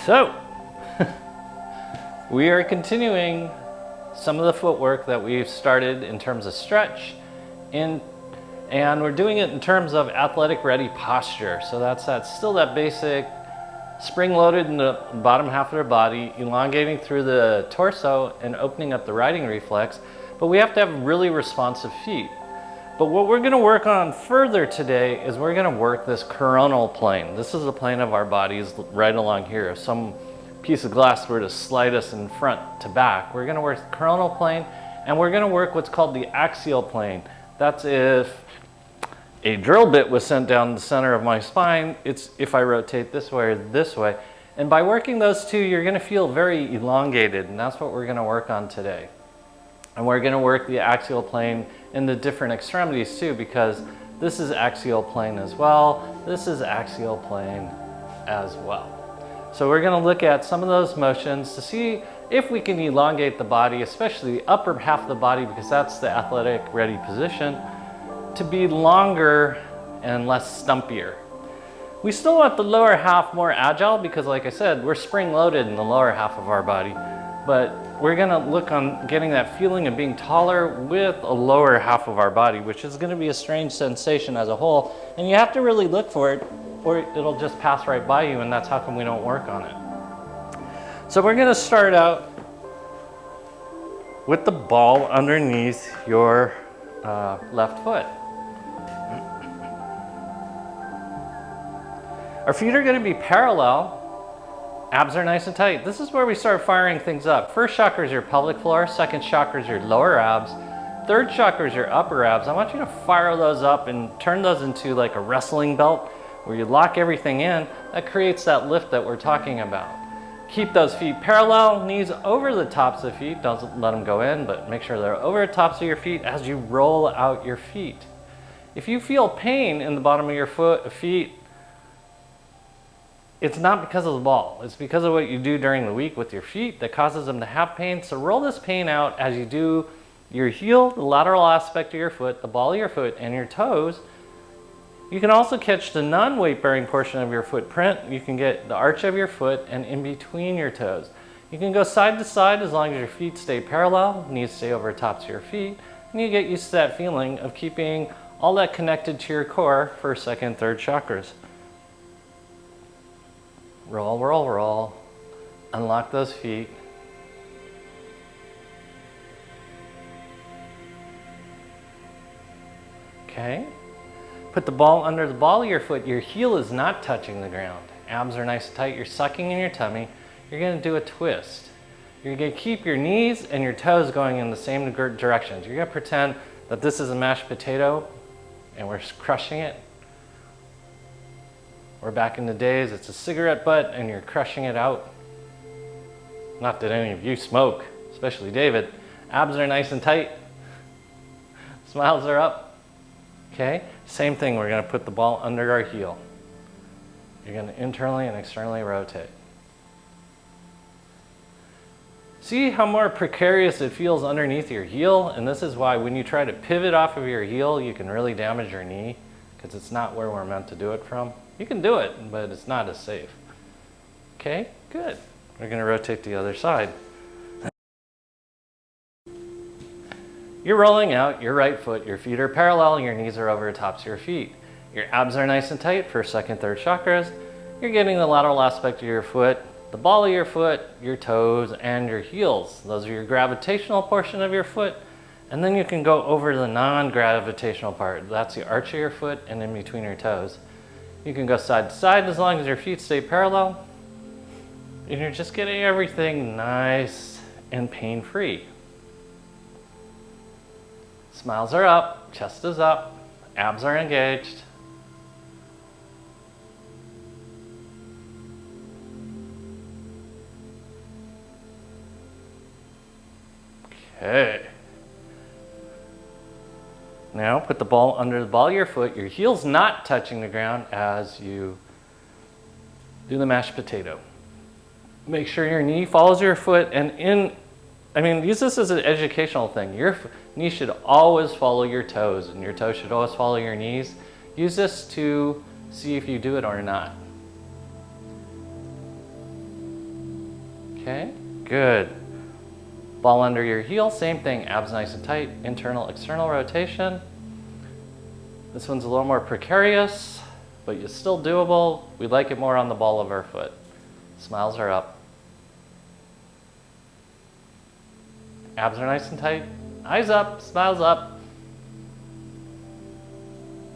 So, we are continuing some of the footwork that we've started in terms of stretch, and we're doing it in terms of athletic ready posture. So that's still that basic spring loaded in the bottom half of the body, elongating through the torso and opening up the riding reflex. But we have to have really responsive feet. But what we're going to work on further today is we're going to work this coronal plane. This is the plane of our bodies right along here. If some piece of glass were to slide us in front to back, we're going to work the coronal plane, and we're going to work what's called the axial plane. That's if a drill bit was sent down the center of my spine, it's if I rotate this way or this way. And by working those two, you're going to feel very elongated, and that's what we're going to work on today. And we're going to work the axial plane in the different extremities too, because this is axial plane as well. This is axial plane as well. So we're going to look at some of those motions to see if we can elongate the body, especially the upper half of the body, because that's the athletic ready position, to be longer and less stumpier. We still want the lower half more agile because, like I said, we're spring loaded in the lower half of our body, but we're going to look on getting that feeling of being taller with a lower half of our body, which is going to be a strange sensation as a whole, and you have to really look for it or it'll just pass right by you, and that's how come we don't work on it. So we're going to start out with the ball underneath your left foot. Our feet are going to be parallel. Abs are nice and tight. This is where we start firing things up. First chakra is your pelvic floor. Second chakra is your lower abs. Third chakra is your upper abs. I want you to fire those up and turn those into like a wrestling belt where you lock everything in. That creates that lift that we're talking about. Keep those feet parallel, knees over the tops of the feet. Don't let them go in, but make sure they're over the tops of your feet as you roll out your feet. If you feel pain in the bottom of your feet, it's not because of the ball. It's because of what you do during the week with your feet that causes them to have pain. So roll this pain out as you do your heel, the lateral aspect of your foot, the ball of your foot, and your toes. You can also catch the non-weight bearing portion of your footprint. You can get the arch of your foot and in between your toes. You can go side to side as long as your feet stay parallel, knees stay over tops of your feet, and you get used to that feeling of keeping all that connected to your core, first, second, third chakras. Roll, roll, roll. Unlock those feet. Okay. Put the ball under the ball of your foot. Your heel is not touching the ground. Abs are nice and tight. You're sucking in your tummy. You're going to do a twist. You're going to keep your knees and your toes going in the same directions. You're going to pretend that this is a mashed potato and we're crushing it. Or back in the days, it's a cigarette butt and you're crushing it out. Not that any of you smoke, especially David. Abs are nice and tight. Smiles are up. Okay, same thing, we're going to put the ball under our heel. You're going to internally and externally rotate. See how more precarious it feels underneath your heel? And this is why when you try to pivot off of your heel, you can really damage your knee because it's not where we're meant to do it from. You can do it, but it's not as safe. Okay, good. We're going to rotate the other side. You're rolling out your right foot. Your feet are parallel and your knees are over the tops of your feet. Your abs are nice and tight, first, second, third chakras. You're getting the lateral aspect of your foot, the ball of your foot, your toes, and your heels. Those are your gravitational portion of your foot. And then you can go over the non-gravitational part. That's the arch of your foot and in between your toes. You can go side to side as long as your feet stay parallel. And you're just getting everything nice and pain-free. Smiles are up, chest is up, abs are engaged. Okay. Now put the ball under the ball of your foot. Your heel's not touching the ground as you do the mashed potato. Make sure your knee follows your foot and use this as an educational thing. Your knee should always follow your toes and your toes should always follow your knees. Use this to see if you do it or not. Okay, good. Ball under your heel, same thing, abs nice and tight, internal, external rotation. This one's a little more precarious, but it's still doable. We like it more on the ball of our foot. Smiles are up. Abs are nice and tight. Eyes up, smiles up.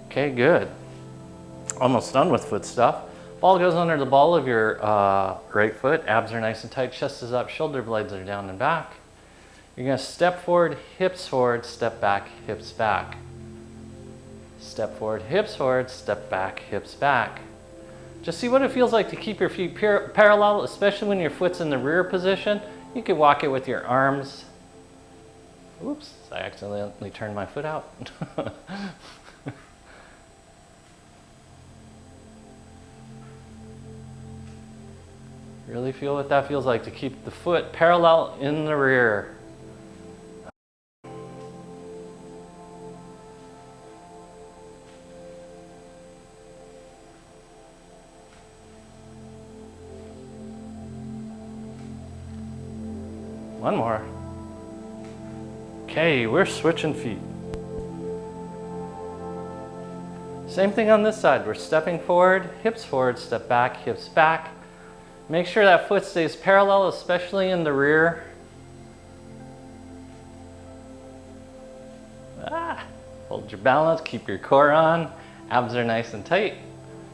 Okay, good. Almost done with foot stuff. Ball goes under the ball of your right foot. Abs are nice and tight, chest is up, shoulder blades are down and back. You're gonna step forward, step back, hips back. Step forward, step back, hips back. Just see what it feels like to keep your feet parallel, especially when your foot's in the rear position. You can walk it with your arms. Oops, I accidentally turned my foot out. Really feel what that feels like to keep the foot parallel in the rear. One more. Okay, we're switching feet. Same thing on this side. We're stepping forward, step back, hips back. Make sure that foot stays parallel, especially in the rear. Hold your balance, keep your core on. Abs are nice and tight.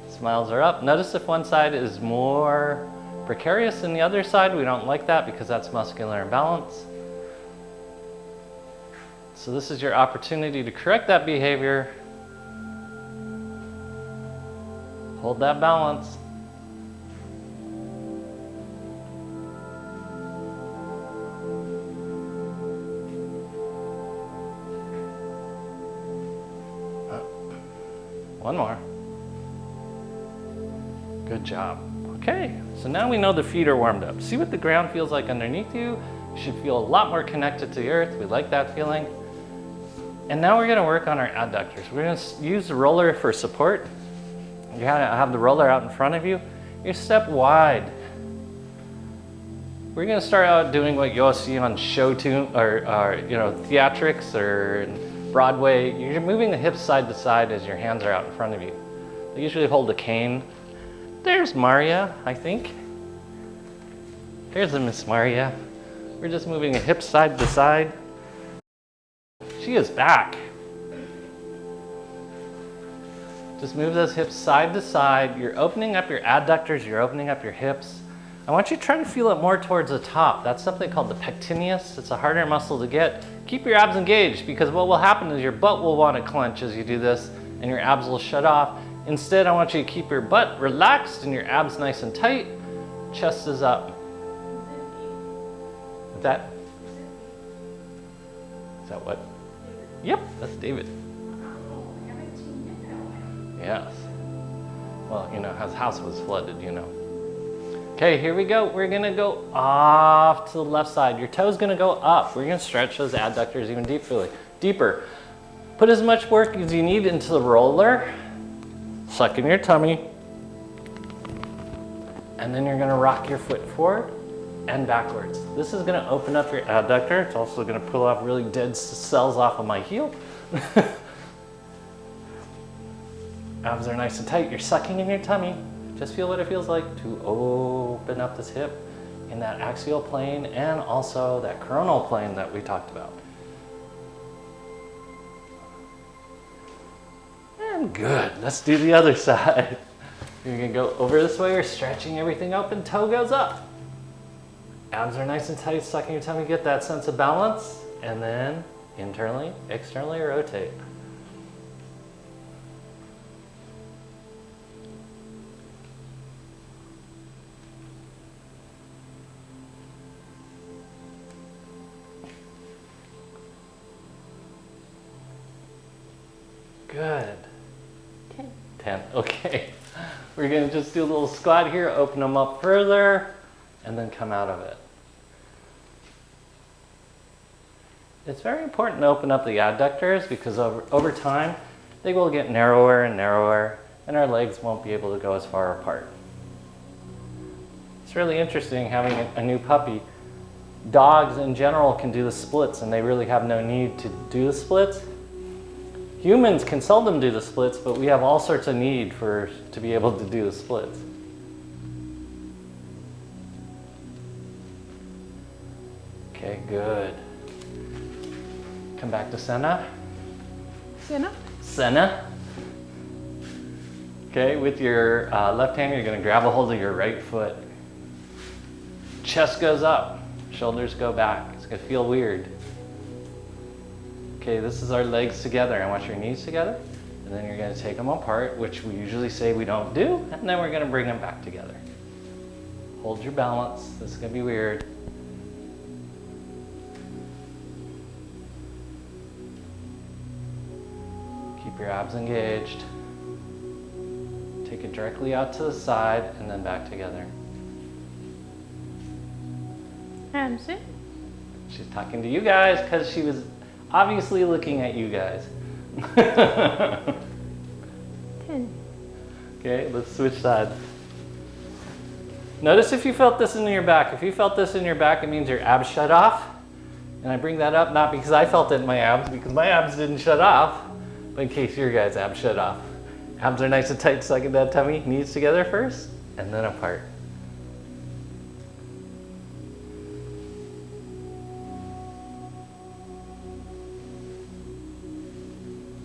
Smiles are up. Notice if one side is more precarious than the other side. We don't like that because that's muscular imbalance. So this is your opportunity to correct that behavior. Hold that balance. One more. Good job. Okay, so now we know the feet are warmed up. See what the ground feels like underneath you. You should feel a lot more connected to the earth. We like that feeling. And now we're gonna work on our adductors. We're gonna use the roller for support. You have the roller out in front of you. You step wide. We're gonna start out doing what you'll see on show tune or theatrics or Broadway. You're moving the hips side to side as your hands are out in front of you. They usually hold a cane. There's Maria, I think. There's a Miss Maria. We're just moving the hips side to side. She is back. Just move those hips side to side. You're opening up your adductors, you're opening up your hips. I want you to try to feel it more towards the top. That's something called the pectineus. It's a harder muscle to get. Keep your abs engaged because what will happen is your butt will want to clench as you do this and your abs will shut off. Instead, I want you to keep your butt relaxed and your abs nice and tight. Chest is up. Is that what? Yep, that's David. Yes. Well, you know, his house was flooded, you know. Okay, here we go. We're gonna go off to the left side. Your toe's gonna go up. We're gonna stretch those adductors even deeper. Put as much work as you need into the roller. Suck in your tummy. And then you're gonna rock your foot forward and backwards. This is gonna open up your adductor. It's also gonna pull off really dead cells off of my heel. Abs are nice and tight. You're sucking in your tummy. Just feel what it feels like to open up this hip in that axial plane and also that coronal plane that we talked about. And good. Let's do the other side. You're gonna go over this way. We're stretching everything open. Toe goes up. Abs are nice and tight. Sucking your tummy. Get that sense of balance. And then internally, externally rotate. Good. 10. Okay. We're gonna just do a little squat here, open them up further, and then come out of it. It's very important to open up the adductors because over time, they will get narrower and narrower, and our legs won't be able to go as far apart. It's really interesting having a new puppy. Dogs in general can do the splits and they really have no need to do the splits. Humans can seldom do the splits, but we have all sorts of need to be able to do the splits. Okay, good. Come back to Senna. Senna? Senna. Okay, with your left hand, you're gonna grab a hold of your right foot. Chest goes up, shoulders go back. It's gonna feel weird. Okay, this is our legs together. I want your knees together. And then you're gonna take them apart, which we usually say we don't do. And then we're gonna bring them back together. Hold your balance. This is gonna be weird. Keep your abs engaged. Take it directly out to the side and then back together. Abs in. She's talking to you guys because she was obviously looking at you guys. 10. Okay, let's switch sides. Notice if you felt this in your back. If you felt this in your back, it means your abs shut off. And I bring that up not because I felt it in my abs, because my abs didn't shut off, but in case your guys' abs shut off. Abs are nice and tight, sucking that tummy. Knees together first, and then apart.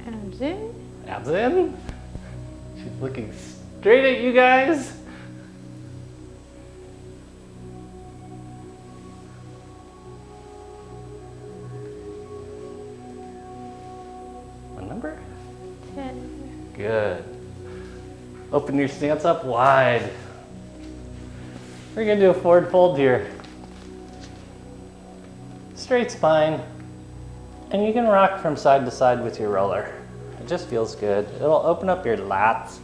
Abs in. Abs in. She's looking straight at you guys. What number? 10. Good. Open your stance up wide. We're gonna do a forward fold here. Straight spine. And you can rock from side to side with your roller. It just feels good. It'll open up your lats,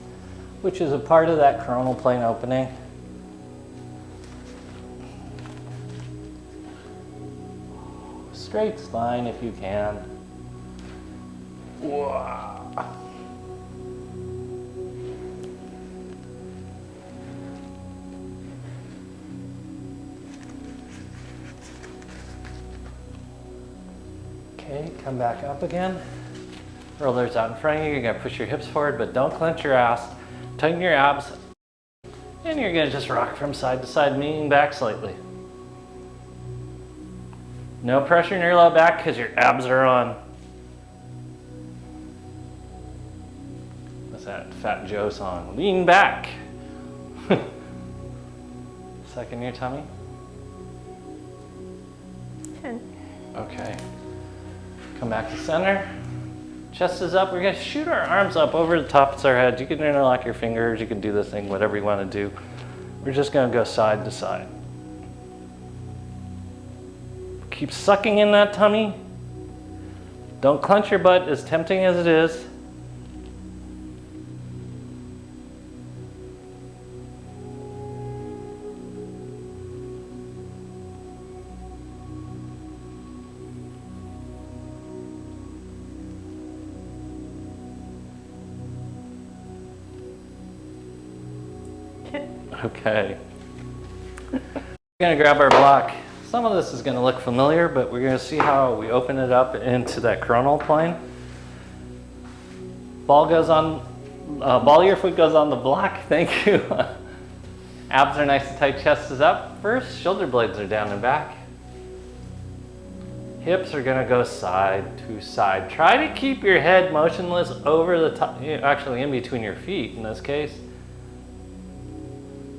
which is a part of that coronal plane opening. Straight spine if you can. Whoa. Okay, come back up again. Rollers out in front of you. You're gonna push your hips forward, but don't clench your ass. Tighten your abs. And you're gonna just rock from side to side, leaning back slightly. No pressure in your low back because your abs are on. What's that Fat Joe song? Lean back. Second your tummy. 10. Okay. Come back to center. Chest is up. We're gonna shoot our arms up over the tops of our heads. You can interlock your fingers. You can do this thing, whatever you want to do. We're just gonna go side to side. Keep sucking in that tummy. Don't clench your butt, as tempting as it is. Okay. We're gonna grab our block. Some of this is gonna look familiar, but we're gonna see how we open it up into that coronal plane. Ball of your foot goes on the block, thank you. Abs are nice and tight, chest is up first, shoulder blades are down and back. Hips are gonna go side to side. Try to keep your head motionless over the top, actually in between your feet in this case.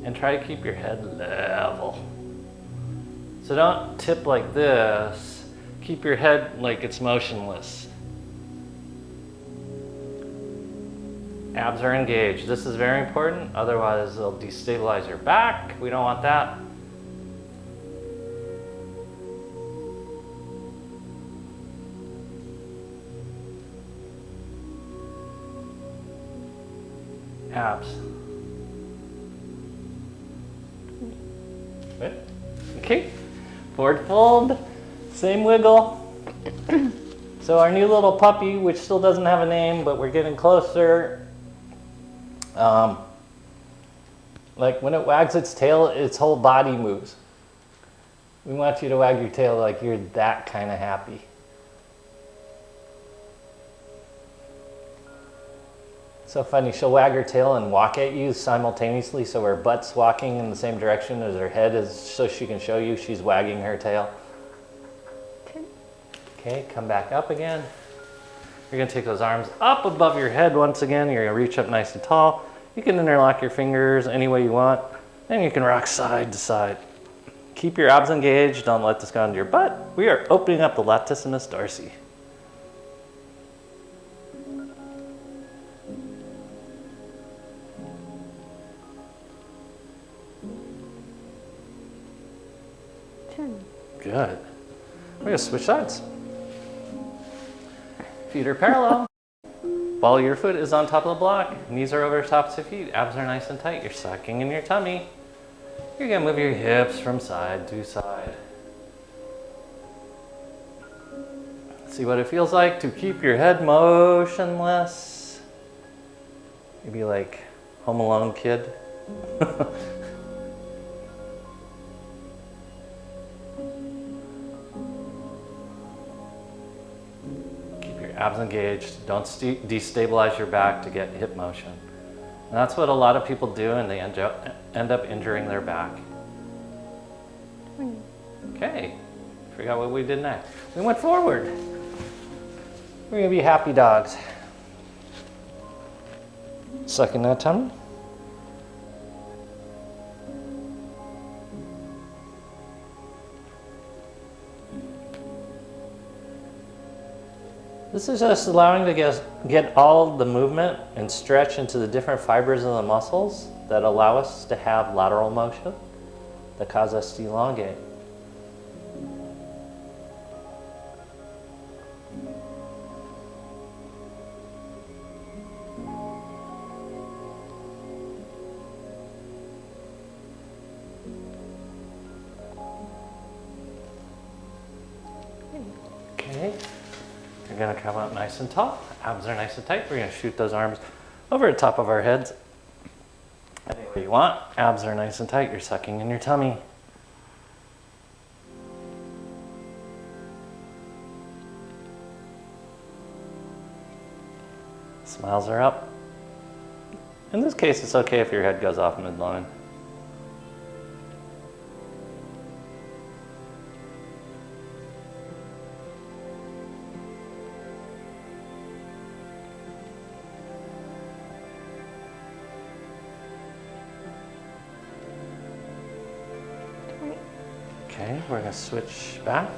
And try to keep your head level. So don't tip like this. Keep your head like it's motionless. Abs are engaged. This is very important, otherwise they'll destabilize your back. We don't want that. Abs. Okay, forward fold, same wiggle. So our new little puppy, which still doesn't have a name, but we're getting closer. Like when it wags its tail, its whole body moves. We want you to wag your tail like you're that kind of happy. So funny, she'll wag her tail and walk at you simultaneously, so her butt's walking in the same direction as her head is, so she can show you she's wagging her tail. 10, Okay, come back up again. You're gonna take those arms up above your head once again. You're gonna reach up nice and tall. You can interlock your fingers any way you want, and you can rock side to side. Keep your abs engaged, don't let this go into your butt. We are opening up the latissimus dorsi. Good. We're gonna switch sides. Feet are parallel. Ball of your foot is on top of the block. Knees are over tops of feet. Abs are nice and tight. You're sucking in your tummy. You're gonna move your hips from side to side. See what it feels like to keep your head motionless. Maybe like Home Alone kid. Abs engaged, don't destabilize your back to get hip motion. And that's what a lot of people do, and they end up injuring their back. Okay, forgot what we did next. We went forward. We're gonna be happy dogs. Sucking that tummy. This is just allowing to get all the movement and stretch into the different fibers of the muscles that allow us to have lateral motion, that cause us to elongate. Okay. You're gonna come up nice and tall. Abs are nice and tight. We're gonna shoot those arms over the top of our heads. Any way you want. Abs are nice and tight. You're sucking in your tummy. Smiles are up. In this case, it's okay if your head goes off midline. Okay, we're going to switch back.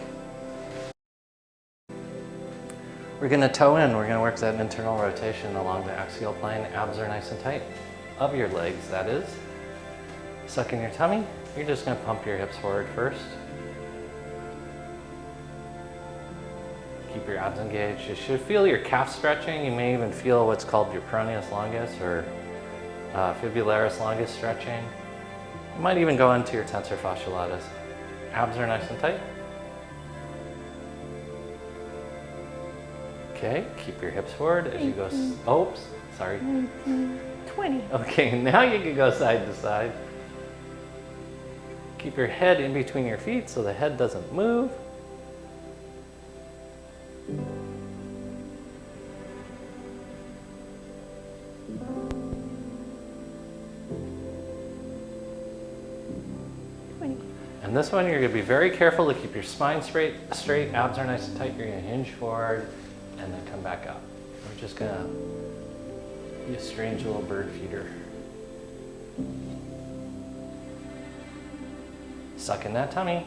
We're going to toe in. We're going to work that internal rotation along the axial plane. Abs are nice and tight. Of your legs, that is. Suck in your tummy. You're just going to pump your hips forward first. Keep your abs engaged. You should feel your calf stretching. You may even feel what's called your peroneus longus or fibularis longus stretching. You might even go into your tensor fasciolatus. Abs are nice and tight. Okay, keep your hips forward as you go. Oops, sorry. 19, 20. Okay, now you can go side to side. Keep your head in between your feet so the head doesn't move. And this one, you're going to be very careful to keep your spine straight, abs are nice and tight. You're going to hinge forward and then come back up. We're just going to be a strange little bird feeder. Suck in that tummy.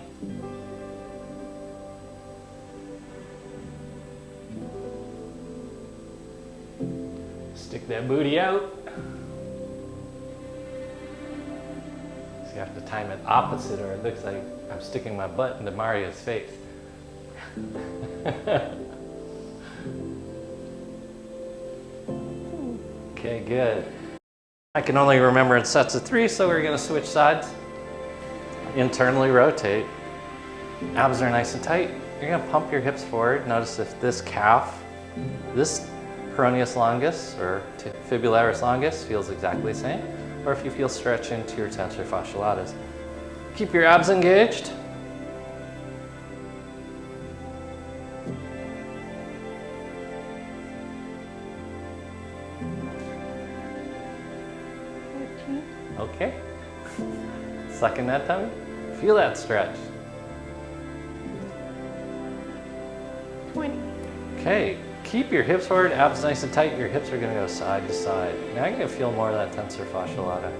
Stick that booty out. You have to time it opposite or it looks like I'm sticking my butt into Mario's face. Okay, good. I can only remember in sets of 3, so we're going to switch sides. Internally rotate. Abs are nice and tight. You're going to pump your hips forward. Notice if this calf, this peroneus longus or fibularis longus feels exactly the same. or if you feel stretch into your tensor fasciolatus. Keep your abs engaged. Okay. Suck in that tummy. Feel that stretch. 20. Okay. Keep your hips forward, abs nice and tight. Your hips are going to go side to side. Now you're going to feel more of that tensor fasciolata.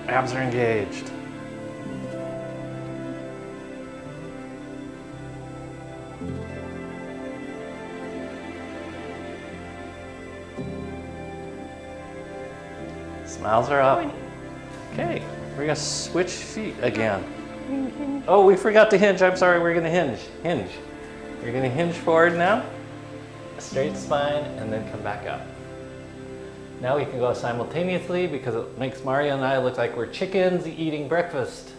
Abs are engaged. Smiles are up. 20. Okay, we're gonna switch feet again. Hinge. Oh, we forgot to hinge. I'm sorry, we're gonna hinge. Hinge. You're gonna hinge forward now. Straight spine, and then come back up. Now we can go simultaneously because it makes Mario and I look like we're chickens eating breakfast.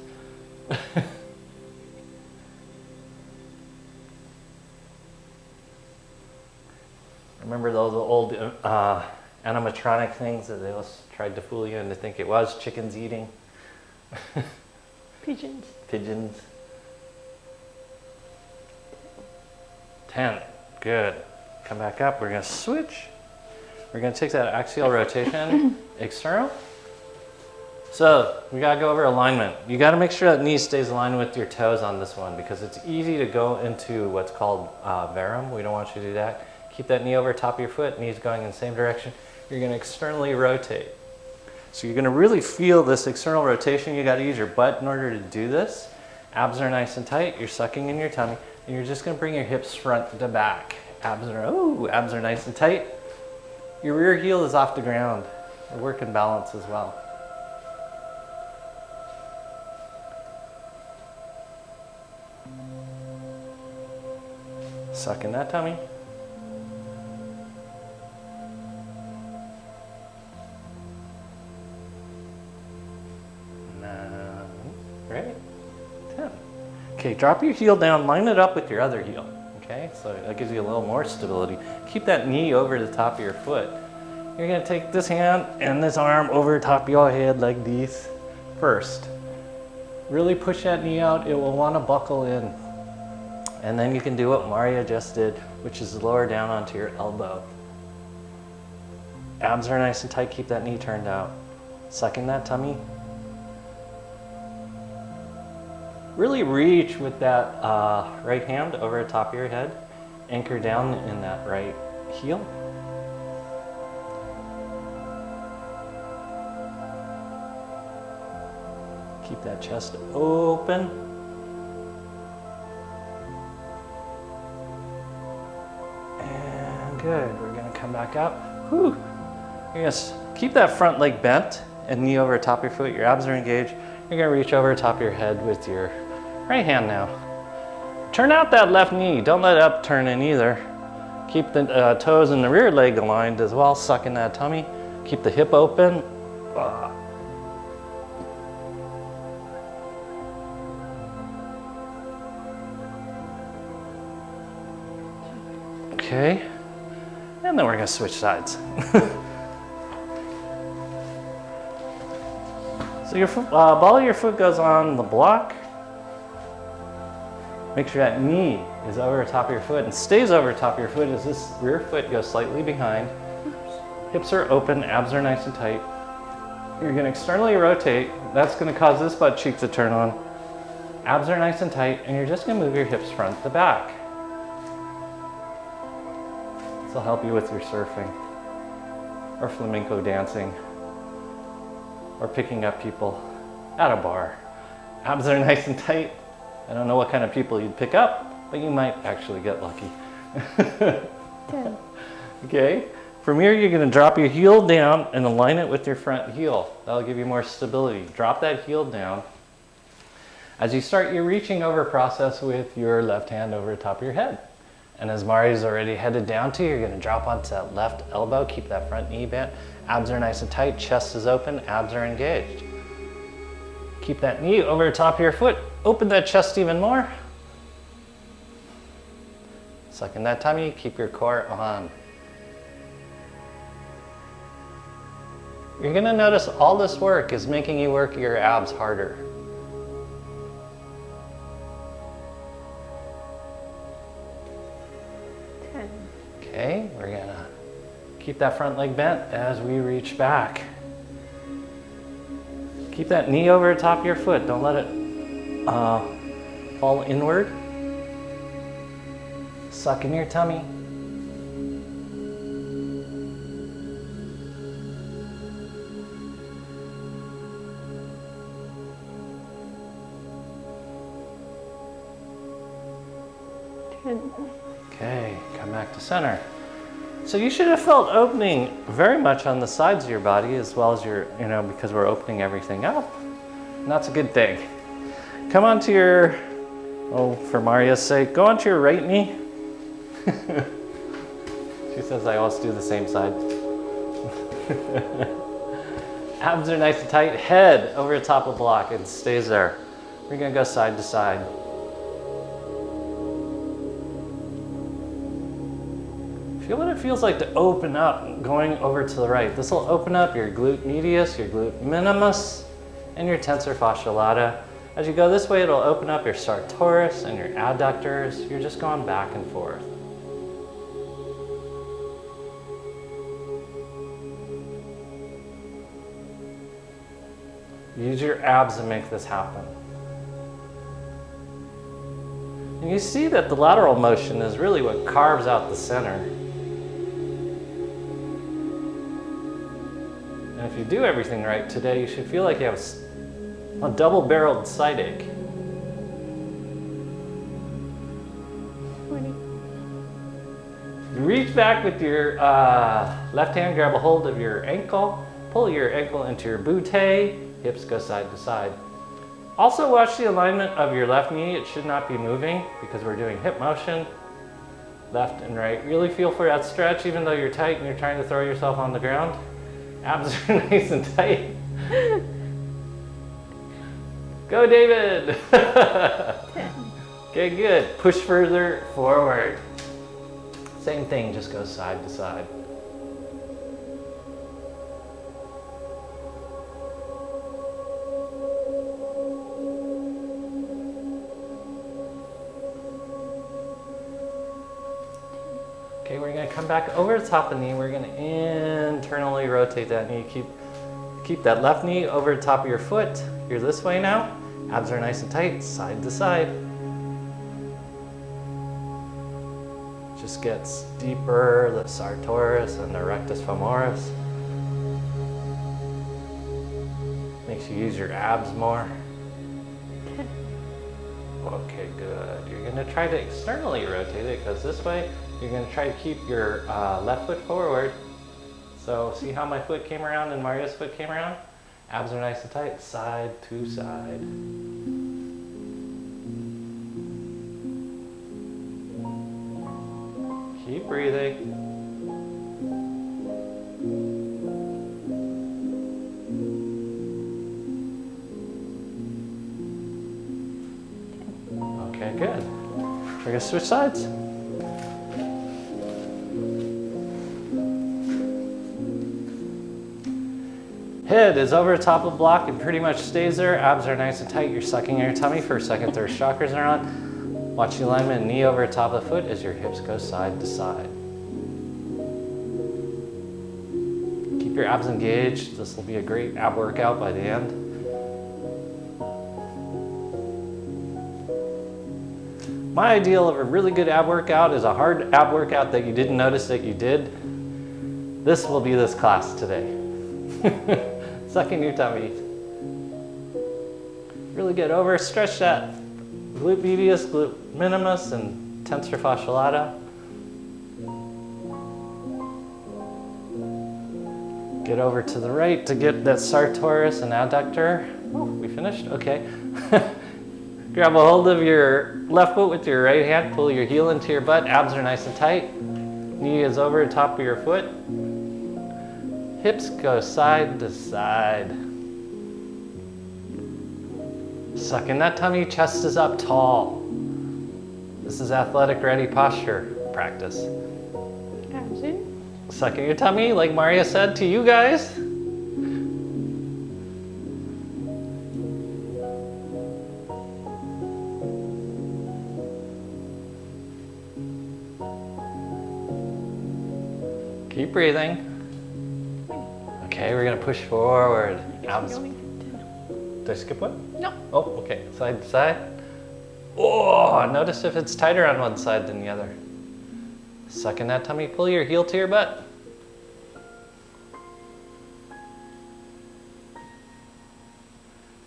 Remember those old animatronic things that they always tried to fool you into think it was chickens eating? Pigeons. Pigeons. 10. Good. Come back up. We're going to switch. We're going to take that axial rotation external. So we got to go over alignment. You got to make sure that knee stays aligned with your toes on this one because it's easy to go into what's called varum. We don't want you to do that. Keep that knee over top of your foot, knees going in the same direction. You're going to externally rotate. So you're going to really feel this external rotation. You got to use your butt in order to do this. Abs are nice and tight. You're sucking in your tummy, and you're just going to bring your hips front to back. Abs are nice and tight. Your rear heel is off the ground. You're working balance as well. Suck in that tummy. Right? 10. Okay, drop your heel down, line it up with your other heel. Okay, so that gives you a little more stability. Keep that knee over the top of your foot. You're gonna take this hand and this arm over the top of your head like this first. Really push that knee out, it will wanna buckle in. And then you can do what Maria just did, which is lower down onto your elbow. Abs are nice and tight, keep that knee turned out. Suck in that tummy. Really reach with that right hand over the top of your head. Anchor down in that right heel. Keep that chest open. And good. We're going to come back up. Whew. You're going to keep that front leg bent and knee over the top of your foot. Your abs are engaged. You're going to reach over the top of your head with your right hand now. Turn out that left knee. Don't let it up turn in either. Keep the toes and the rear leg aligned as well. Suck in that tummy. Keep the hip open. Okay. And then we're going to switch sides. So your ball of your foot goes on the block. Make sure that knee is over the top of your foot and stays over the top of your foot as this rear foot goes slightly behind. Hips are open, abs are nice and tight. You're going to externally rotate. That's going to cause this butt cheek to turn on. Abs are nice and tight, and you're just going to move your hips front to back. This will help you with your surfing or flamenco dancing, or picking up people at a bar. Abs are nice and tight. I don't know what kind of people you'd pick up, but you might actually get lucky. 10. Okay, from here you're gonna drop your heel down and align it with your front heel. That'll give you more stability. Drop that heel down. As you start your reaching over process with your left hand over the top of your head. And as Mari's already headed down to, you're gonna drop onto that left elbow, keep that front knee bent. Abs are nice and tight, chest is open, abs are engaged. Keep that knee over the top of your foot. Open that chest even more. Suck in that tummy, keep your core on. You're gonna notice all this work is making you work your abs harder. Okay, we're gonna keep that front leg bent as we reach back. Keep that knee over the top of your foot. Don't let it fall inward. Suck in your tummy. Okay, come back to center. So you should have felt opening very much on the sides of your body as well as your, because we're opening everything up. And that's a good thing. Come onto your, for Maria's sake, go onto your right knee. She says I always do the same side. Abs are nice and tight. Head over the top of the block and stays there. We're gonna go side to side. Feel what it feels like to open up going over to the right. This will open up your glute medius, your glute minimus, and your tensor fasciae lata. As you go this way, it'll open up your sartorius and your adductors. You're just going back and forth. Use your abs to make this happen. And you see that the lateral motion is really what carves out the center. And if you do everything right today, you should feel like you have a double-barreled side ache. 20. Reach back with your left hand, grab a hold of your ankle, pull your ankle into your butte, hips go side to side. Also watch the alignment of your left knee. It should not be moving because we're doing hip motion, left and right. Really feel for that stretch even though you're tight and you're trying to throw yourself on the ground. Abs are nice and tight. Go, David. Okay, good. Push further forward. Same thing, just go side to side. Okay, we're gonna come back over the top of the knee. We're gonna internally rotate that knee. Keep that left knee over the top of your foot. You're this way now. Abs are nice and tight, side to side. Just gets deeper, the sartorius and the rectus femoris. Makes you use your abs more. Okay, good. You're gonna try to externally rotate it because this way you're going to try to keep your left foot forward. So see how my foot came around and Maria's foot came around? Abs are nice and tight, side to side. Keep breathing. Okay, good. We're going to switch sides. Head is over the top of the block and pretty much stays there. Abs are nice and tight. You're sucking in your tummy. First, second, third chakras are on. Watch the alignment, knee over the top of the foot as your hips go side to side. Keep your abs engaged. This will be a great ab workout by the end. My ideal of a really good ab workout is a hard ab workout that you didn't notice that you did. This will be this class today. Suck in your tummy. Really get over, stretch that glute medius, glute minimus, and tensor fasciae lata. Get over to the right to get that sartorius and adductor. Oh, we finished? Okay. Grab a hold of your left foot with your right hand, pull your heel into your butt, abs are nice and tight. Knee is over the top of your foot. Hips go side to side. Suck in that tummy, chest is up tall. This is athletic ready posture. practice. Abs in. Suck in your tummy, like Maria said to you guys. Keep breathing. Okay, we're gonna push forward. Abs. Did I skip one? No. Oh, okay. Side to side. Oh, notice if it's tighter on one side than the other. Suck in that tummy. Pull your heel to your butt.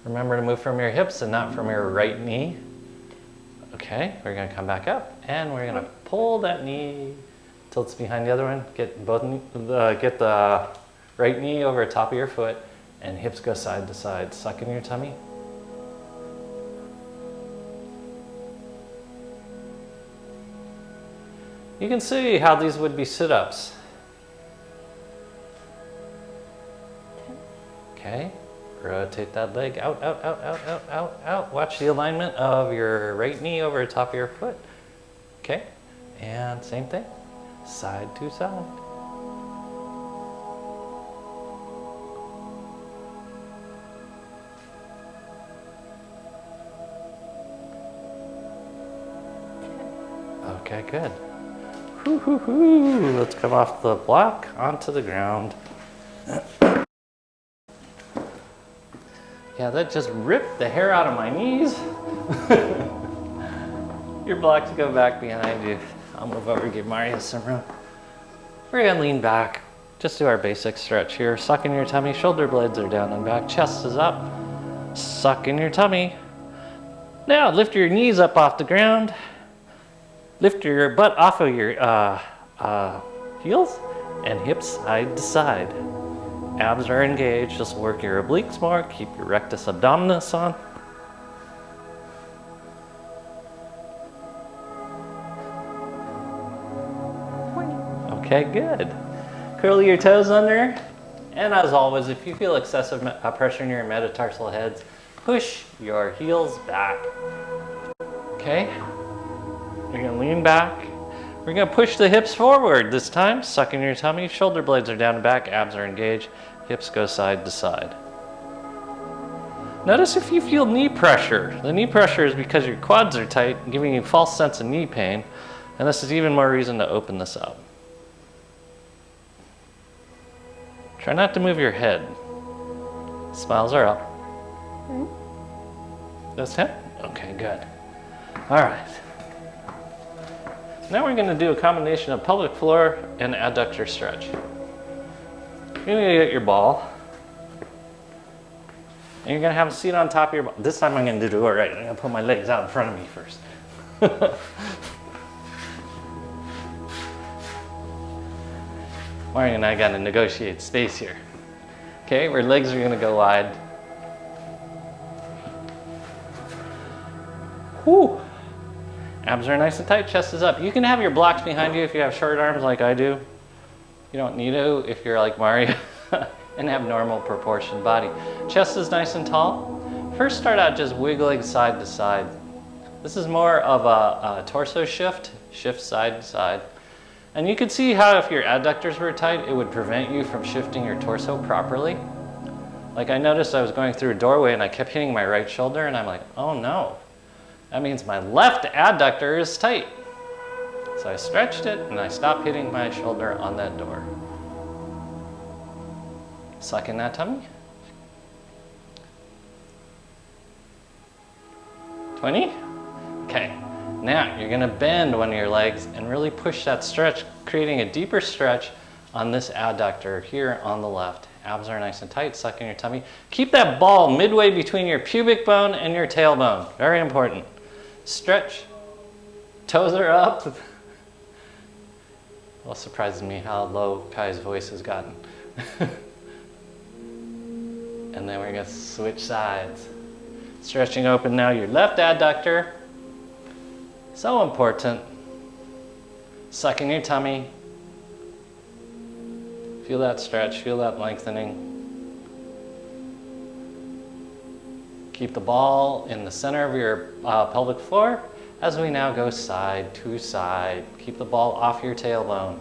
Remember to move from your hips and not from your right knee. Okay, we're gonna come back up and we're gonna pull that knee till it's behind the other one. Get get the right knee over top of your foot and hips go side to side. Suck in your tummy. You can see how these would be sit-ups. Okay, rotate that leg out, out, out, out, out, out, out. Watch the alignment of your right knee over the top of your foot. Okay, and same thing, side to side. Okay, good. Whoo, whoo, whoo. Let's come off the block onto the ground. Yeah, that just ripped the hair out of my knees. Your blocks go back behind you. I'll move over, give Maria some room. We're gonna lean back. Just do our basic stretch here. Suck in your tummy, shoulder blades are down and back, chest is up. Suck in your tummy. Now lift your knees up off the ground. Lift your butt off of your heels and hips side to side. Abs are engaged, just work your obliques more, keep your rectus abdominis on. Okay, good. Curl your toes under. And as always, if you feel excessive pressure in your metatarsal heads, push your heels back. Okay? You're gonna lean back. We're gonna push the hips forward this time. Suck in your tummy, shoulder blades are down and back, abs are engaged, hips go side to side. Notice if you feel knee pressure. The knee pressure is because your quads are tight, giving you a false sense of knee pain, and this is even more reason to open this up. Try not to move your head. Smiles are up. That's it? Okay, good. All right. Now we're going to do a combination of pelvic floor and adductor stretch. You're going to get your ball. And you're going to have a seat on top of your ball. This time I'm going to do it right. I'm going to put my legs out in front of me first. Mario and I got to negotiate space here. Okay, our legs are going to go wide. Whew. Abs are nice and tight, chest is up. You can have your blocks behind you if you have short arms like I do. You don't need to if you're like Mario and have normal proportioned body. Chest is nice and tall. First start out just wiggling side to side. This is more of a torso shift side to side. And you can see how if your adductors were tight, it would prevent you from shifting your torso properly. Like I noticed I was going through a doorway and I kept hitting my right shoulder and I'm like, oh no. That means my left adductor is tight. So I stretched it and I stopped hitting my shoulder on that door. Suck in that tummy. 20? Okay. Now you're gonna bend one of your legs and really push that stretch, creating a deeper stretch on this adductor here on the left. Abs are nice and tight, suck in your tummy. Keep that ball midway between your pubic bone and your tailbone. Very important. Stretch, toes are up. Well, surprises me how low Kai's voice has gotten. And then we're gonna switch sides. Stretching open now your left adductor. So important. Suck in your tummy. Feel that stretch, feel that lengthening. Keep the ball in the center of your pelvic floor. as we now go side to side. Keep the ball off your tailbone.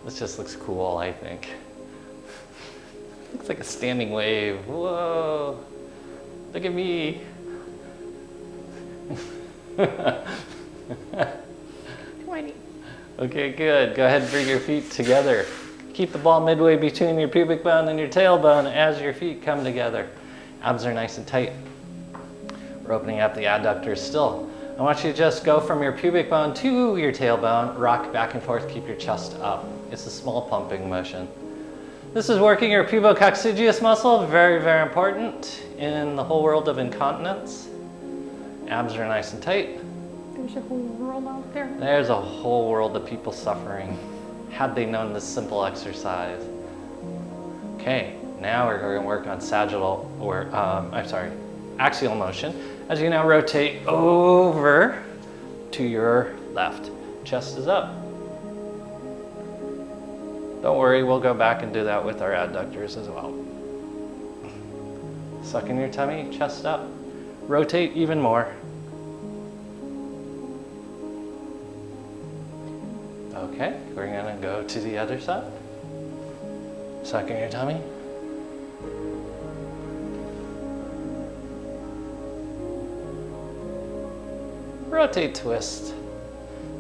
This just looks cool, I think. Looks like a standing wave. Whoa, look at me. 20. Okay, good. Go ahead and bring your feet together. Keep the ball midway between your pubic bone and your tailbone as your feet come together. Abs are nice and tight. We're opening up the adductors still. I want you to just go from your pubic bone to your tailbone, rock back and forth, keep your chest up. It's a small pumping motion. This is working your pubococcygeus muscle, very, very important in the whole world of incontinence. Abs are nice and tight. There's a whole world out there. There's a whole world of people suffering had they known this simple exercise. Okay, now we're going to work on sagittal, or axial motion. As you now rotate over to your left. Chest is up. Don't worry, we'll go back and do that with our adductors as well. Suck in your tummy, chest up. Rotate even more. Okay, we're gonna go to the other side. Suck in your tummy. Rotate, twist.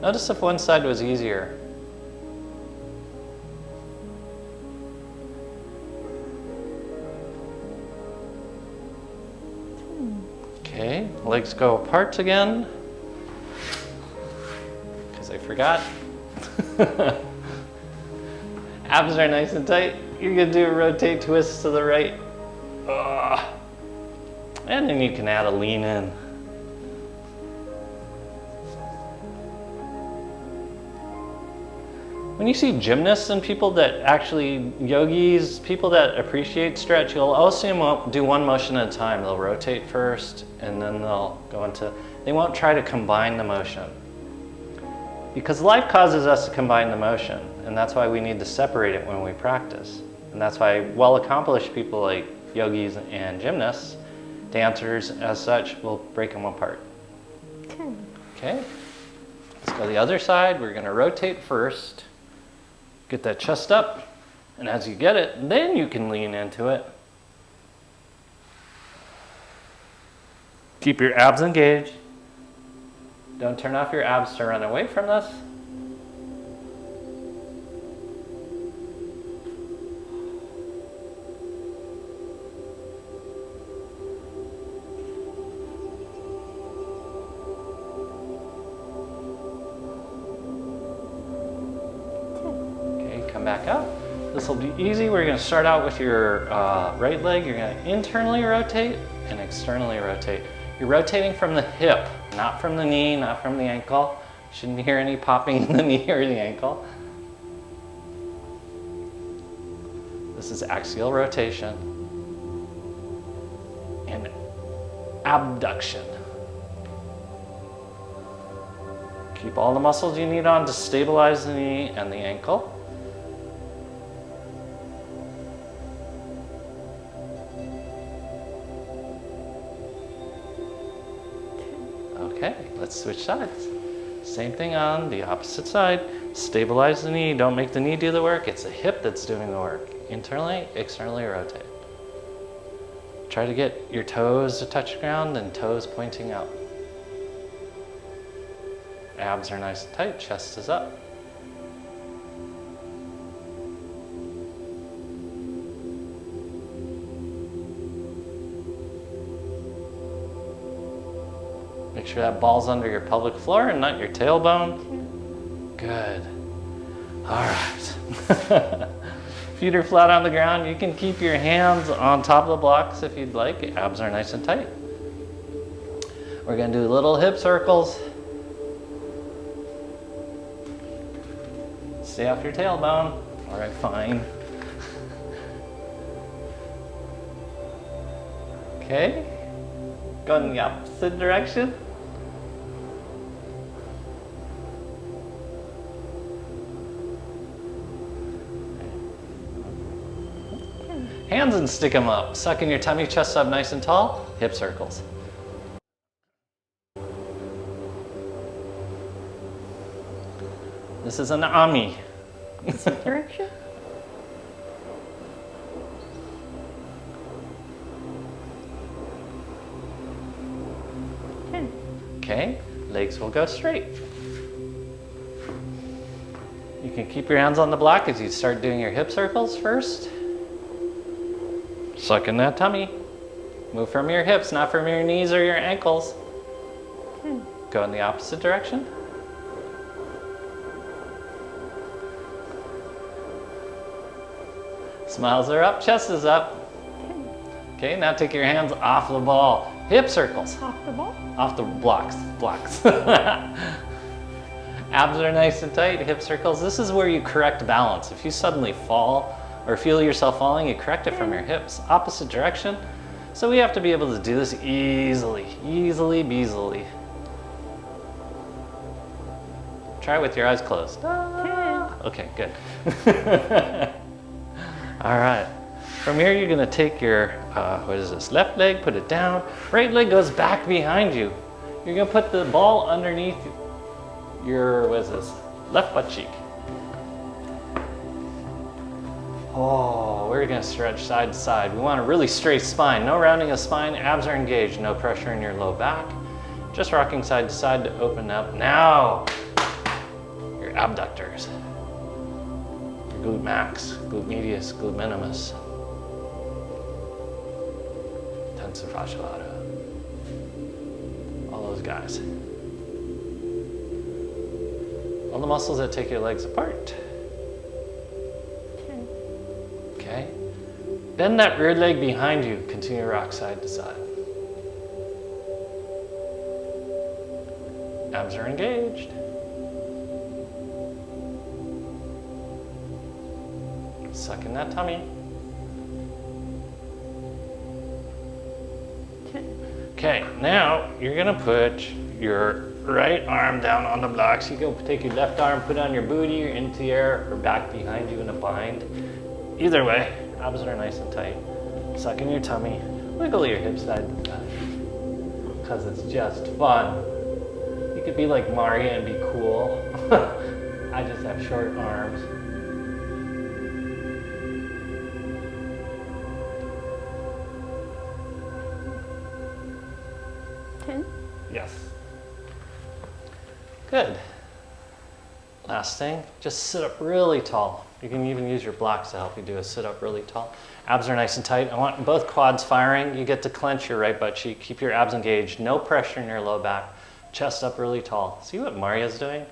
Notice if one side was easier. Okay, legs go apart again. Because I forgot. Abs are nice and tight. You're gonna do a rotate twist to the right. And then you can add a lean in. When you see gymnasts and people that actually, yogis, people that appreciate stretch, you'll also do one motion at a time. They'll rotate first and then they'll go into, they won't try to combine the motion. Because life causes us to combine the motion, and that's why we need to separate it when we practice. And that's why well-accomplished people like yogis and gymnasts, dancers as such, will break them apart. Okay, let's go the other side. We're gonna rotate first. Get that chest up, and as you get it, then you can lean into it. Keep your abs engaged. Don't turn off your abs to run away from this. Back up. This will be easy. We're going to start out with your right leg. You're going to internally rotate and externally rotate. You're rotating from the hip, not from the knee, not from the ankle. Shouldn't hear any popping in the knee or the ankle. This is axial rotation and abduction. Keep all the muscles you need on to stabilize the knee and the ankle. Okay, let's switch sides. Same thing on the opposite side. Stabilize the knee. Don't make the knee do the work. It's the hip that's doing the work. Internally, externally rotate. Try to get your toes to touch the ground and toes pointing out. Abs are nice and tight. Chest is up. Make sure that ball's under your pelvic floor and not your tailbone. Good. All right. Feet are flat on the ground. You can keep your hands on top of the blocks if you'd like. Abs are nice and tight. We're going to do little hip circles. Stay off your tailbone. All right, fine. Okay. Go in the opposite direction. Hands and stick them up. Suck in your tummy, chest up nice and tall, hip circles. This is an AMI. Direction? Okay, legs will go straight. You can keep your hands on the block as you start doing your hip circles first. Suck in that tummy. Move from your hips, not from your knees or your ankles. Go in the opposite direction. Smiles are up, chest is up. Okay, now take your hands off the ball. Hip circles. Off the ball? Off the blocks. Abs are nice and tight, hip circles. This is where you correct balance. If you suddenly fall or feel yourself falling, you correct it from your hips. Opposite direction. So we have to be able to do this easily, beasily. Try with your eyes closed. Okay, good. All right. From here, you're gonna take your, left leg, put it down. Right leg goes back behind you. You're gonna put the ball underneath your, left butt cheek. Oh, we're gonna stretch side to side. We want a really straight spine. No rounding of spine, abs are engaged. No pressure in your low back. Just rocking side to side to open up. Now, your abductors. Your glute max, glute medius, glute minimus. Tensor fascia lata. All those guys. All the muscles that take your legs apart. Okay. Bend that rear leg behind you. Continue to rock side to side. Abs are engaged. Suck in that tummy. Okay, now you're gonna put your right arm down on the blocks. You go take your left arm, put it on your booty or into the air or back behind you in a bind. Either way, abs are nice and tight. Suck in your tummy. Wiggle your hips side to side. Because it's just fun. You could be like Mario and be cool. I just have short arms. Yes. Good. Last thing, just sit up really tall. You can even use your blocks to help you do a sit up really tall. Abs are nice and tight. I want both quads firing. You get to clench your right butt cheek. Keep your abs engaged. No pressure in your low back. Chest up really tall. See what Mario's doing?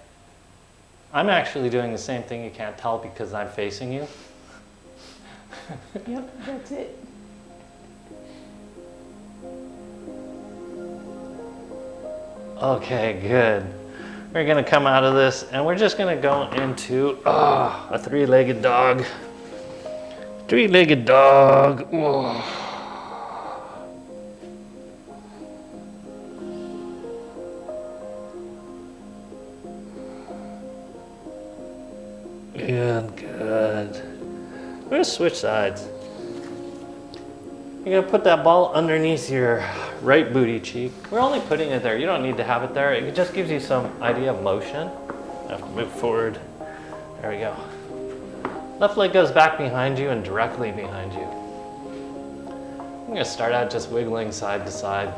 I'm actually doing the same thing. You can't tell because I'm facing you. Yep, that's it. Okay, good. We're gonna come out of this and we're just gonna go into a three-legged dog. Three-legged dog. Good. We're gonna switch sides. You're gonna put that ball underneath your right booty cheek. We're only putting it there. You don't need to have it there. It just gives you some idea of motion. You have to move forward. There we go. Left leg goes back behind you and directly behind you. I'm gonna start out just wiggling side to side.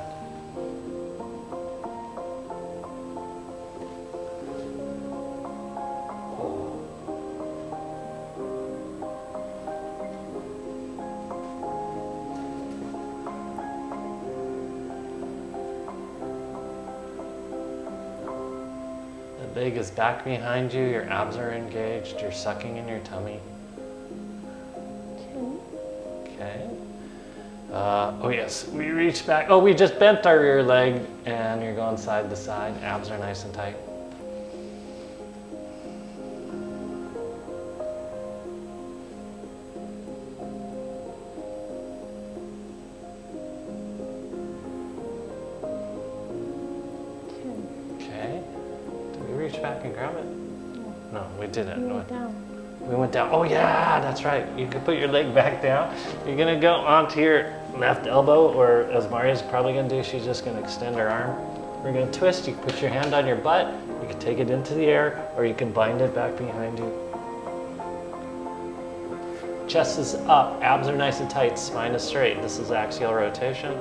Leg is back behind you, your abs are engaged, you're sucking in your tummy. Okay. Oh yes, we reach back. Oh, we just bent our rear leg and you're going side to side. Abs are nice and tight. Okay. Did we reach back and grab it? No, we didn't. We went down. We went down. Oh yeah, that's right. You can put your leg back down. You're gonna go onto your left elbow, or as Maria's probably gonna do, she's just gonna extend her arm. We're gonna twist. You can put your hand on your butt. You can take it into the air, or you can bind it back behind you. Chest is up, abs are nice and tight, spine is straight. This is axial rotation.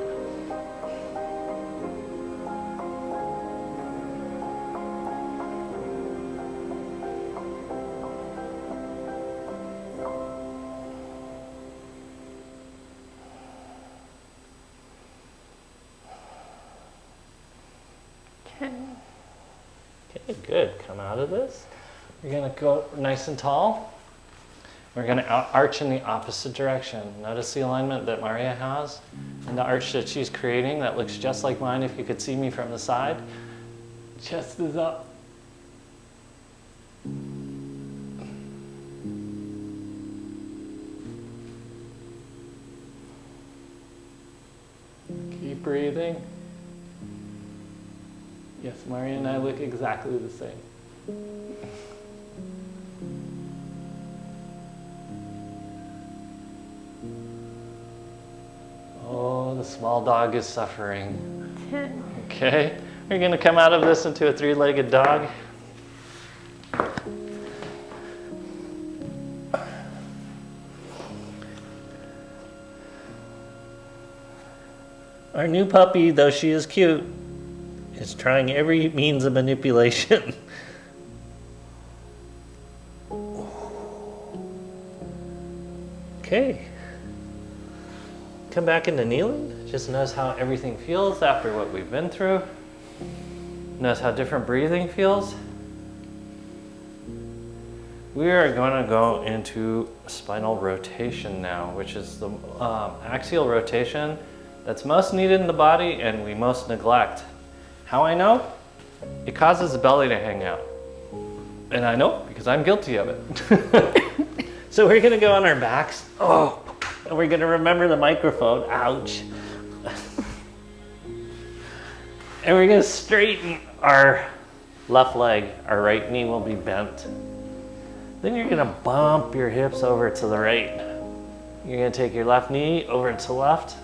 Okay, good. Come out of this. You're gonna go nice and tall. We're gonna arch in the opposite direction. Notice the alignment that Maria has and the arch that she's creating that looks just like mine if you could see me from the side. Chest is up. Keep breathing. Yes, Maria and I look exactly the same. Oh, the small dog is suffering. 10. Okay, we're gonna come out of this into a three-legged dog. Our new puppy, though she is cute, is trying every means of manipulation. Okay. Come back into kneeling. Just notice how everything feels after what we've been through. Notice how different breathing feels. We are going to go into spinal rotation now, which is the axial rotation that's most needed in the body and we most neglect. How I know? It causes the belly to hang out. And I know because I'm guilty of it. So we're gonna go on our backs. Oh, and we're gonna remember the microphone. Ouch. And we're gonna straighten our left leg. Our right knee will be bent. Then you're gonna bump your hips over to the right. You're gonna take your left knee over to the left.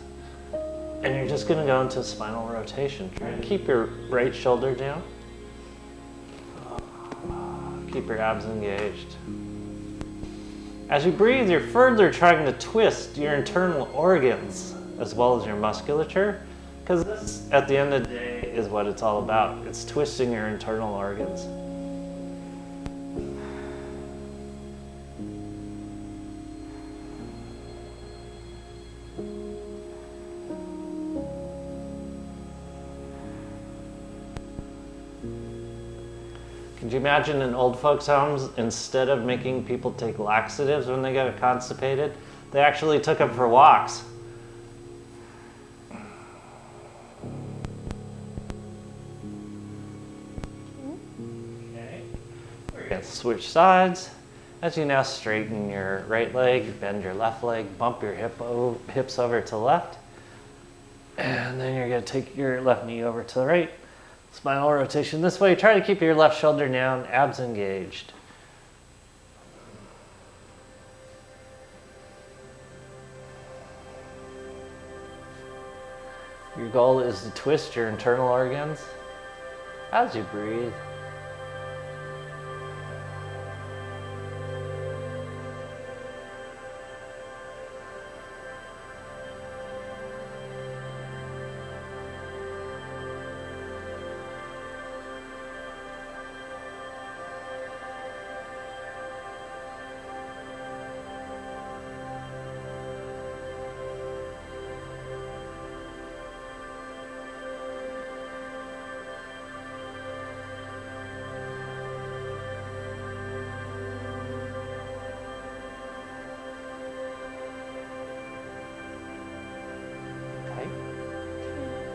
And you're just gonna go into spinal rotation. Try and keep your right shoulder down. Keep your abs engaged. As you breathe, you're further trying to twist your internal organs as well as your musculature, because this, at the end of the day, is what it's all about. It's twisting your internal organs. Could you imagine in old folks' homes, instead of making people take laxatives when they got constipated, they actually took them for walks? Okay. We're going to switch sides. As you now straighten your right leg, bend your left leg, bump your hips over to the left. And then you're going to take your left knee over to the right. Spinal rotation this way. Try to keep your left shoulder down, abs engaged. Your goal is to twist your internal organs as you breathe.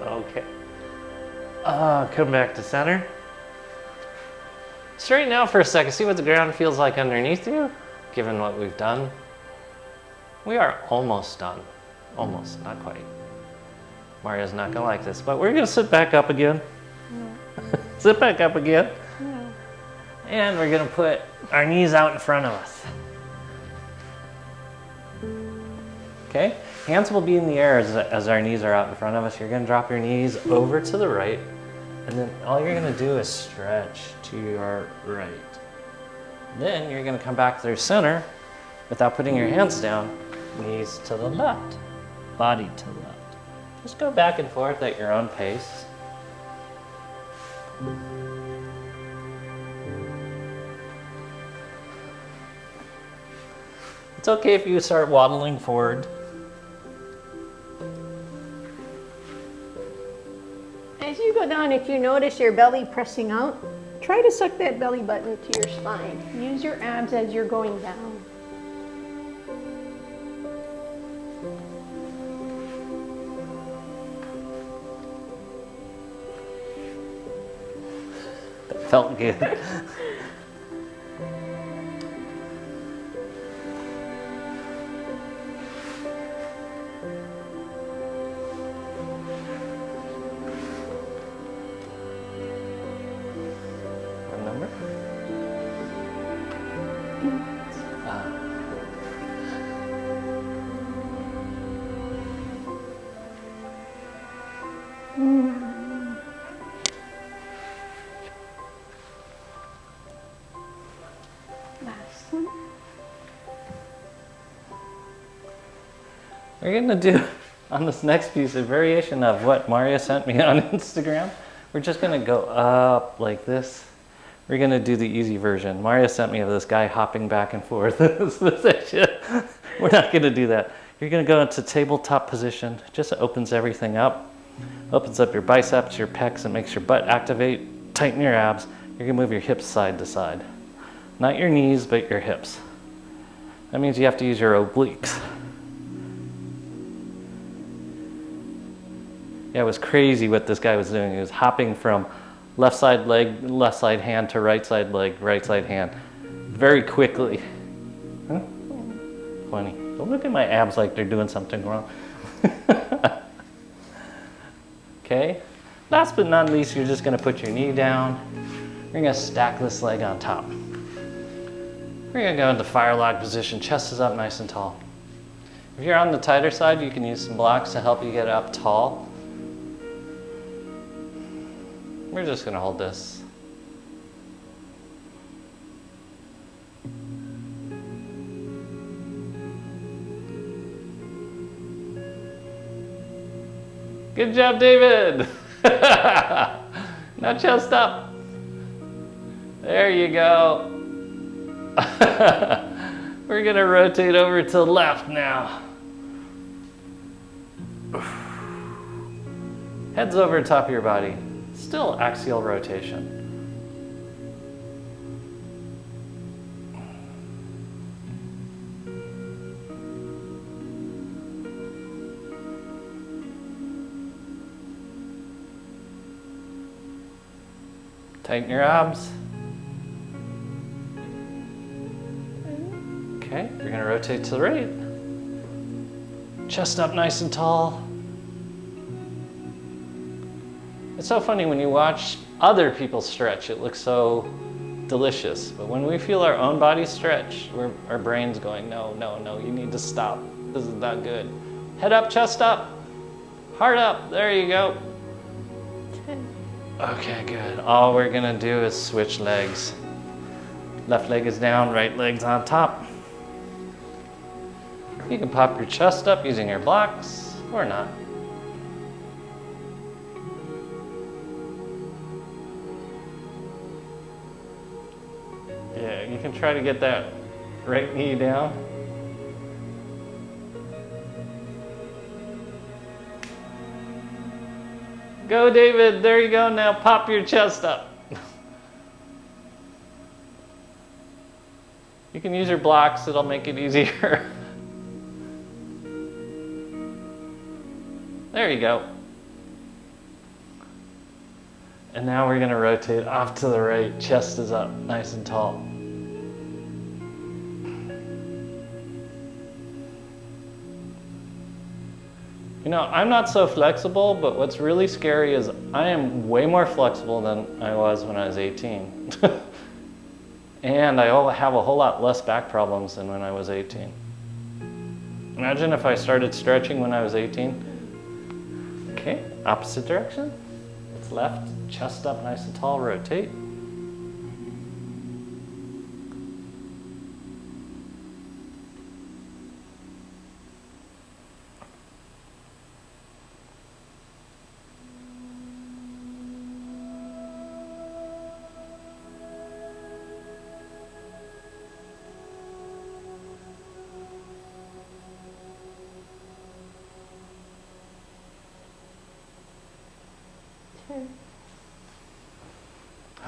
Okay. Come back to center. Straighten out for a second. See what the ground feels like underneath you, given what we've done. We are almost done. Almost, not quite. Maria's not gonna like this, but we're gonna sit back up again. No. Sit back up again. No. And we're gonna put our knees out in front of us. Okay, hands will be in the air as our knees are out in front of us. You're gonna drop your knees over to the right, and then all you're gonna do is stretch to your right. Then you're gonna come back through center without putting your hands down, knees to the left, body to the left. Just go back and forth at your own pace. It's okay if you start waddling forward. As you go down, if you notice your belly pressing out, try to suck that belly button to your spine. Use your abs as you're going down. That felt good. What number? Last one. We're gonna do on this next piece a variation of what Maria sent me on Instagram. We're just gonna go up like this. We're gonna do the easy version. Maria sent me of this guy hopping back and forth in this position. We're not gonna do that. You're gonna go into tabletop position. Just opens everything up. Opens up your biceps, your pecs, and makes your butt activate. Tighten your abs. You're gonna move your hips side to side. Not your knees, but your hips. That means you have to use your obliques. Yeah, it was crazy what this guy was doing. He was hopping from left side leg, left side hand to right side leg, right side hand, very quickly. Huh? Funny. Don't look at my abs like they're doing something wrong. Okay. Last but not least, you're just gonna put your knee down. You're gonna stack this leg on top. We're gonna go into fire log position, chest is up nice and tall. If you're on the tighter side, you can use some blocks to help you get up tall. We're just gonna hold this. Good job, David. Now chest up. There you go. We're gonna rotate over to the left now. Head's over top of your body. Still axial rotation. Tighten your abs. Okay, you're gonna rotate to the right. Chest up nice and tall. It's so funny when you watch other people stretch, it looks so delicious. But when we feel our own body stretch, our brain's going, no, no, no, you need to stop. This is not good. Head up, chest up, heart up, there you go. Okay, good. All we're gonna do is switch legs. Left leg is down, right leg's on top. You can pop your chest up using your blocks or not. Yeah, you can try to get that right knee down. Go, David. There you go. Now pop your chest up. You can use your blocks. It'll make it easier. There you go. And now we're going to rotate off to the right. Chest is up, nice and tall. You know, I'm not so flexible, but what's really scary is I am way more flexible than I was when I was 18. And I have a whole lot less back problems than when I was 18. Imagine if I started stretching when I was 18. Okay, opposite direction. It's left, chest up nice and tall, rotate.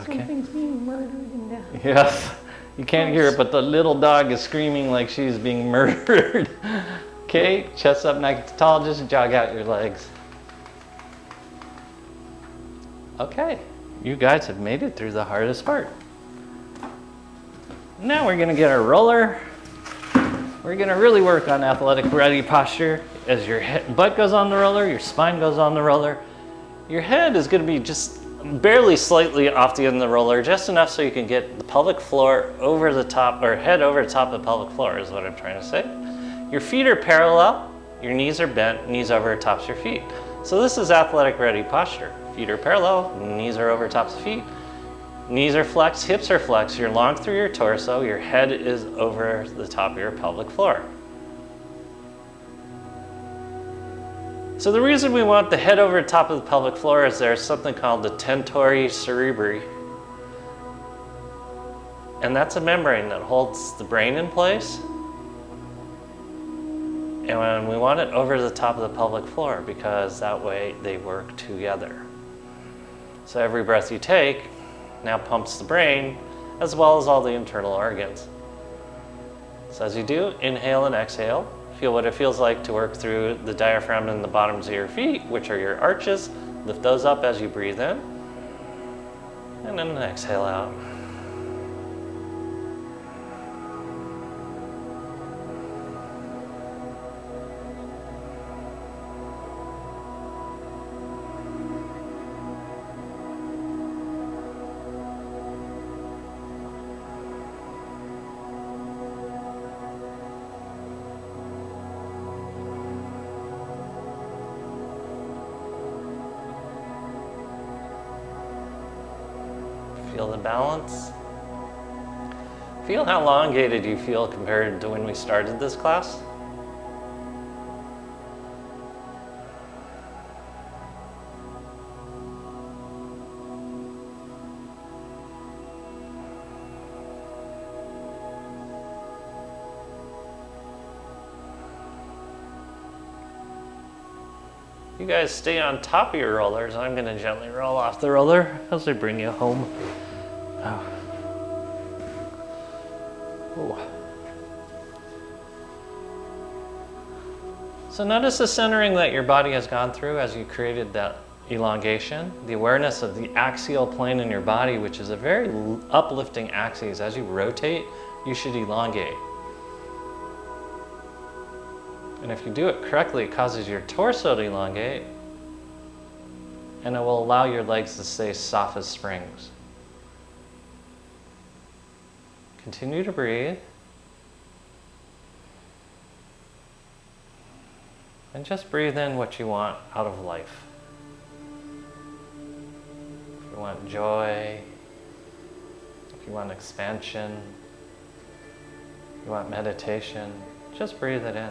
Okay. Something's being murdered in the house. Yes, you can't hear it, but the little dog is screaming like she's being murdered. Okay, chest up, nice and tall, just jog out your legs. Okay, you guys have made it through the hardest part. Now we're gonna get our roller. We're gonna really work on athletic ready posture. As your butt goes on the roller, your spine goes on the roller. Your head is gonna be just barely slightly off the end of the roller, just enough so you can get the pelvic floor over the top, or head over the top of the pelvic floor is what I'm trying to say. Your feet are parallel, your knees are bent, knees over tops of your feet. So this is athletic ready posture. Feet are parallel, knees are over tops of feet. Knees are flexed, hips are flexed, you're long through your torso, your head is over the top of your pelvic floor. So the reason we want the head over the top of the pelvic floor is there's something called the tentori cerebri. And that's a membrane that holds the brain in place. And when we want it over the top of the pelvic floor, because that way they work together. So every breath you take now pumps the brain as well as all the internal organs. So as you do, inhale and exhale. Feel what it feels like to work through the diaphragm and the bottoms of your feet, which are your arches. Lift those up as you breathe in. And then exhale out. Feel the balance. Feel how elongated you feel compared to when we started this class. You guys stay on top of your rollers. I'm going to gently roll off the roller as I bring you home. Oh. Oh. So notice the centering that your body has gone through as you created that elongation. The awareness of the axial plane in your body, which is a very uplifting axis. As you rotate, you should elongate. And if you do it correctly, it causes your torso to elongate, and it will allow your legs to stay soft as springs. Continue to breathe. And just breathe in what you want out of life. If you want joy, if you want expansion, if you want meditation, just breathe it in.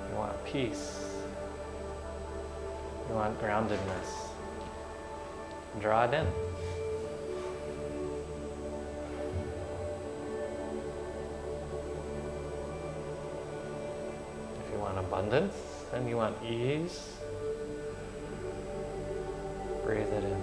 You want peace. You want groundedness. Draw it in. If you want abundance and you want ease, breathe it in.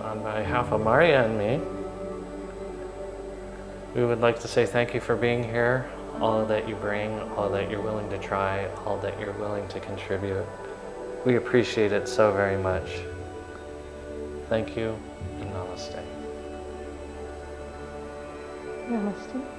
on behalf of Maria and me, we would like to say thank you for being here, all that you bring, all that you're willing to try, all that you're willing to contribute. We appreciate it so very much. Thank you, and namaste. Namaste.